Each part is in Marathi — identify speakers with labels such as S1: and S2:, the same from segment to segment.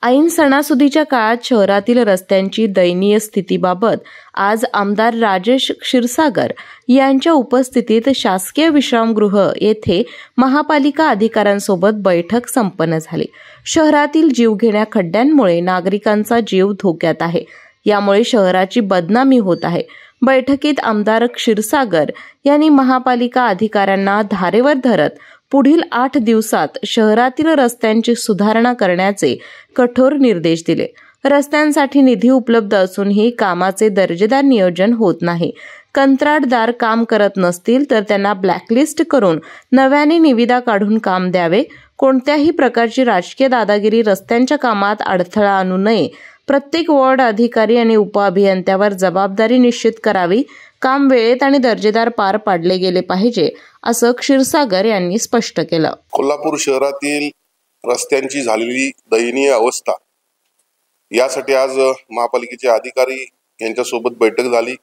S1: ऐन सणासुदीच्या काळात शहरातील रस्त्यांची दयनीय स्थितीबाबत आज आमदार राजेश क्षीरसागर यांच्या उपस्थितीत शासकीय विश्रामगृह येथे महापालिका अधिकाऱ्यांसोबत बैठक संपन्न झाली। शहरातील जीवघेण्या खड्ड्यांमुळे नागरिकांचा जीव धोक्यात आहे, यामुळे शहराची बदनामी होत आहे। बैठकीत आमदार क्षीरसागर यांनी महापालिका अधिकाऱ्यांना धारेवर धरत पुढील 8 दिवसात शहरातील रस्त्यांची सुधारणा करण्याचे कठोर निर्देश दिले। रस्त्यांसाठी निधी उपलब्ध असूनही कामाचे दर्जेदार नियोजन होत नाही। कंत्राटदार काम करत नसतील तर त्यांना ब्लॅकलिस्ट करून नव्याने निविदा काढून काम द्यावे। कोणत्याही प्रकारची राजकीय दादागिरी रस्त्यांच्या कामात अडथळा आणू नये। प्रत्येक वॉर्ड अधिकारी आणि उपअभियंत्यावर जबाबदारी निश्चित करावी। काम वेळेत आणि दर्जेदार पार पाडले गेले पाहिजे, असं क्षीरसागर यांनी स्पष्ट केलं।
S2: कोल्हापूर शहरातील रस्त्यांची झालेली दयनीय अवस्था यासाठी आज महापालिकेचे अधिकारी यांच्यासोबत बैठक झाली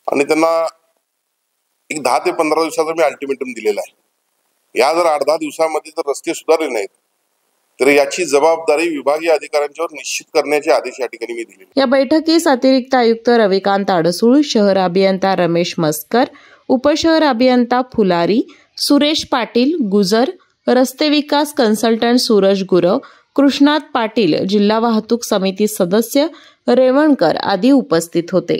S2: आणि त्यांना एक 10 ते 15 दिवसाचा मी अल्टिमेटम दिलेला आहे। या जर 8-10 दिवसामध्ये जर रस्ते सुधारले नाहीत तर याची जबाबदारी विभागीय अधिकाऱ्यांच्यावर निश्चित करण्याचे आदेश या ठिकाणी मी दिले।
S1: या बैठकीस अतिरिक्त आयुक्त रविकांत अडसूळ, शहर अभियंता रमेश मस्कर, उपशहर अभियंता फुलारी, सुरेश पाटील गुजर, रस्ते विकास कन्सल्टंट सूरज गुरव, कृष्णात पाटील, जिल्हा वाहतूक समिती सदस्य रेवणकर आदी उपस्थित होते।